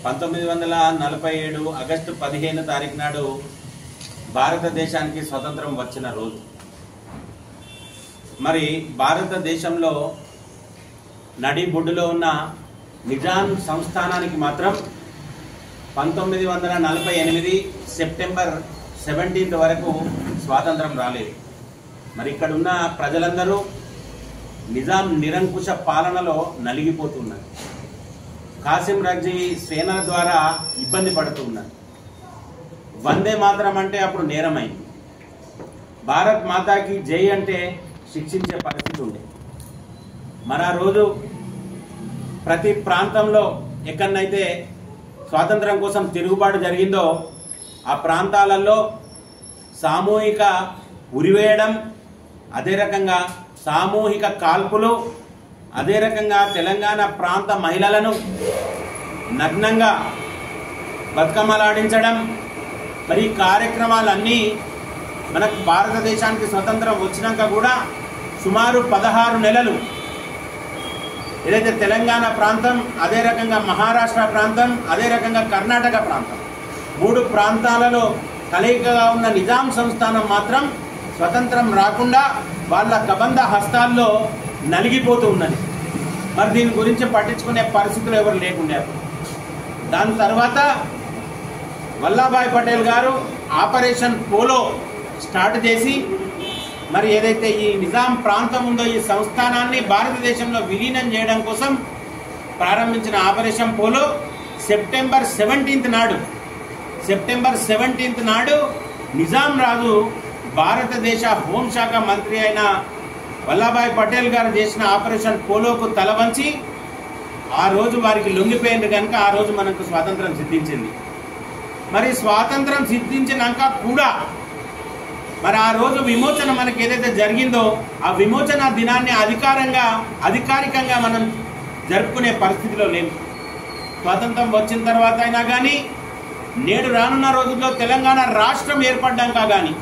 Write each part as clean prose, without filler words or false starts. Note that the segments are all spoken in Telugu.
1947 ఆగస్టు 15 తారీఖు నాడు భారతదేశానికి స్వతంత్రం వచ్చిన రోజు. మరి భారతదేశంలో నడిబొడ్డులో ఉన్న నిజాం సంస్థానానికి మాత్రం 1948 సెప్టెంబర్ 17 వరకు స్వాతంత్రం రాలేదు. మరి ఇక్కడ ఉన్న ప్రజలందరూ నిజాం నిరంకుశ పాలనలో నలిగిపోతున్నారు. కాసిం రజ్వీ సేనల ద్వారా ఇబ్బంది పడుతున్నారు. వందే మాతరం అంటే అప్పుడు నేరమైంది. భారత్ మాతాకి జై అంటే శిక్షించే పరిస్థితి ఉంది. మరి ఆ రోజు ప్రతి ప్రాంతంలో ఎక్కడనైతే స్వాతంత్రం కోసం తిరుగుబాటు జరిగిందో ఆ ప్రాంతాలలో సామూహిక ఉరివేయడం, అదే రకంగా సామూహిక కాల్పులు, అదే రకంగా తెలంగాణ ప్రాంత మహిళలను నగ్నంగా బతుకమ్మలాడించడం, మరి కార్యక్రమాలన్నీ మనకు భారతదేశానికి స్వతంత్రం వచ్చినాక కూడా సుమారు 16 నెలలు ఏదైతే తెలంగాణ ప్రాంతం, అదే రకంగా మహారాష్ట్ర ప్రాంతం, అదే రకంగా కర్ణాటక ప్రాంతం, 3 ప్రాంతాలలో కలయికగా ఉన్న నిజాం సంస్థానం మాత్రం స్వతంత్రం రాకుండా వాళ్ళ కబంధ హస్తాల్లో నలిగిపోతూ ఉన్నది. మరి దీని గురించి పట్టించుకునే పరిస్థితులు ఎవరు లేకుండారు. దాని తర్వాత వల్లభాయ్ పటేల్ గారు ఆపరేషన్ పోలో స్టార్ట్ చేసి మరి ఏదైతే ఈ నిజాం ప్రాంతం ఉందో ఈ సంస్థానాన్ని భారతదేశంలో విలీనం చేయడం కోసం ప్రారంభించిన ఆపరేషన్ పోలో సెప్టెంబర్ 17 నాడు నిజాం రాజు భారతదేశ హోంశాఖ మంత్రి అయిన వల్లభాయ్ పటేల్ గారు చేసిన ఆపరేషన్ పోలోకు తలవంచి ఆ రోజు వారికి లొంగిపోయింది కనుక ఆ రోజు మనకు స్వాతంత్రం సిద్ధించింది. మరి స్వాతంత్రం సిద్ధించినాక కూడా మరి ఆ రోజు విమోచన మనకి ఏదైతే జరిగిందో ఆ విమోచన దినాన్ని అధికారికంగా మనం జరుపుకునే పరిస్థితిలో లేము. స్వాతంత్రం వచ్చిన తర్వాత అయినా కానీ, నేడు రానున్న రోజుల్లో తెలంగాణ రాష్ట్రం ఏర్పడ్డాక కానీ,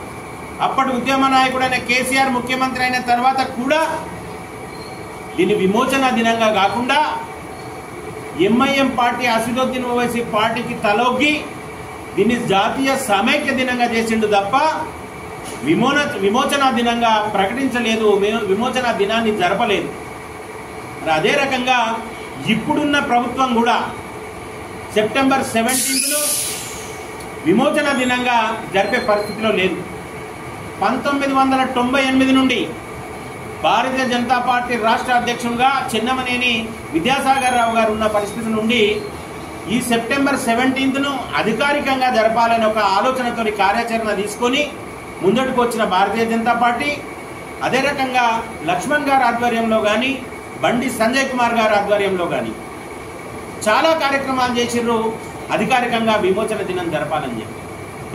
అప్పటి ఉద్యమ నాయకుడైన కేసీఆర్ ముఖ్యమంత్రి అయిన తర్వాత కూడా దీన్ని విమోచన దినంగా కాకుండా ఎంఐఎం పార్టీ అసదుద్దీన్ ఓవైసీ పార్టీకి తలొగ్గి దీన్ని జాతీయ సమైక్య దినంగా చేసిండు తప్ప విమోచన దినంగా ప్రకటించలేదు, విమోచన దినాన్ని జరపలేదు. అదే రకంగా ఇప్పుడున్న ప్రభుత్వం కూడా సెప్టెంబర్ 17 విమోచన దినంగా జరిపే పరిస్థితిలో లేదు. 1998 నుండి భారతీయ జనతా పార్టీ రాష్ట్ర అధ్యక్షులుగా చెన్నమనేని విద్యాసాగర్ రావు గారు ఉన్న పరిస్థితి నుండి ఈ సెప్టెంబర్ 17 అధికారికంగా జరపాలని ఒక ఆలోచనతో కార్యాచరణ తీసుకొని ముందడుకు వచ్చిన భారతీయ జనతా పార్టీ, అదే రకంగా లక్ష్మణ్ గారి ఆధ్వర్యంలో కానీ, బండి సంజయ్ కుమార్ గారి ఆధ్వర్యంలో కానీ చాలా కార్యక్రమాలు చేసిర్రు అధికారికంగా విమోచన దినం జరపాలని చెప్పి.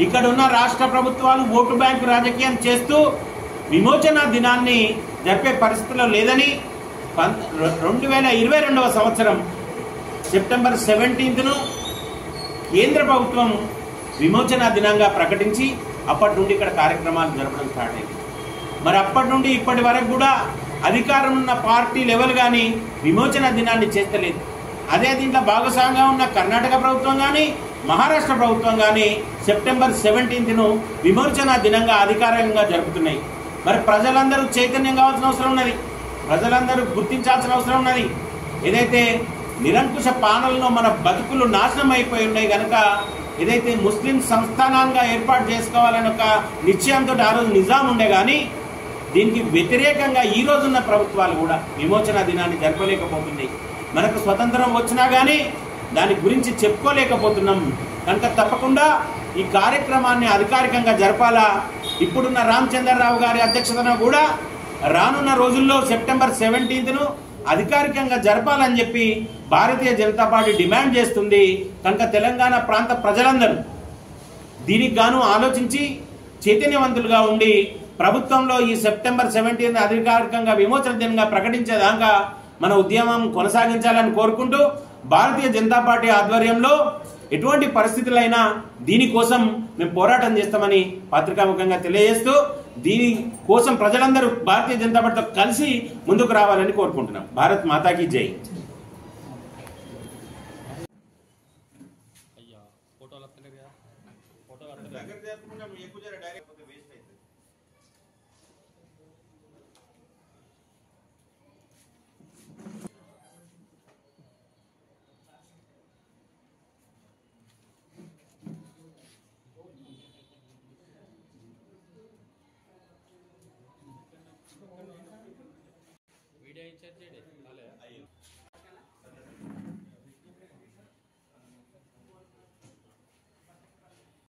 ఇక్కడ ఉన్న రాష్ట్ర ప్రభుత్వాలు ఓటు బ్యాంకు రాజకీయం చేస్తూ విమోచన దినాన్ని జరిపే పరిస్థితిలో లేదని 2022వ సంవత్సరం సెప్టెంబర్ 17 కేంద్ర ప్రభుత్వం విమోచన దినంగా ప్రకటించి అప్పటి నుండి ఇక్కడ కార్యక్రమాలు జరపడం స్టార్ట్ అయింది. మరి అప్పటి నుండి ఇప్పటి వరకు కూడా అధికారం ఉన్న పార్టీ లెవెల్ కానీ విమోచన దినాన్ని చేస్తలేదు. అదే దీంట్లో భాగస్వామ్యంగా ఉన్న కర్ణాటక ప్రభుత్వం కానీ, మహారాష్ట్ర ప్రభుత్వం కానీ సెప్టెంబర్ 17 విమోచన దినంగా అధికారికంగా జరుపుతున్నాయి. మరి ప్రజలందరూ చైతన్యం కావాల్సిన అవసరం ఉన్నది, ప్రజలందరూ గుర్తించాల్సిన అవసరం ఉన్నది. ఏదైతే నిరంకుశ పాలనలో మన బతుకులు నాశనం అయిపోయి ఉన్నాయి కనుక ఏదైతే ముస్లిం సంస్థానాలుగా ఏర్పాటు చేసుకోవాలని ఒక నిశ్చయంతో ఆ రోజు నిజాం ఉండే కానీ దీనికి వ్యతిరేకంగా ఈ రోజున్న ప్రభుత్వాలు కూడా విమోచన దినాన్ని జరపలేకపోతున్నాయి. మనకు స్వతంత్రం వచ్చినా కానీ దాని గురించి చెప్పుకోలేకపోతున్నాం కనుక తప్పకుండా ఈ కార్యక్రమాన్ని అధికారికంగా జరపాలా. ఇప్పుడున్న రామచంద్రరావు గారి అధ్యక్షతన కూడా రానున్న రోజుల్లో సెప్టెంబర్ 17 అధికారికంగా జరపాలని చెప్పి భారతీయ జనతా పార్టీ డిమాండ్ చేస్తుంది. కనుక తెలంగాణ ప్రాంత ప్రజలందరూ దీనికి గాను ఆలోచించి చైతన్యవంతులుగా ఉండి ప్రభుత్వంలో ఈ సెప్టెంబర్ 17 అధికారికంగా విమోచన దినంగా ప్రకటించేదాకా మన ఉద్యమం కొనసాగించాలని కోరుకుంటూ భారతీయ జనతా పార్టీ ఆధ్వర్యంలో ఎటువంటి పరిస్థితులైనా దీనికోసం మేము పోరాటం చేస్తామని పత్రికాముఖంగా తెలియజేస్తూ దీని కోసం ప్రజలందరూ భారతీయ జనతా పార్టీతో కలిసి ముందుకు రావాలని కోరుకుంటున్నాం. భారత్ మాతాకి జై. దగ్గర జరుపుకుంటాం ఎక్కువ జర డైరెక్ట్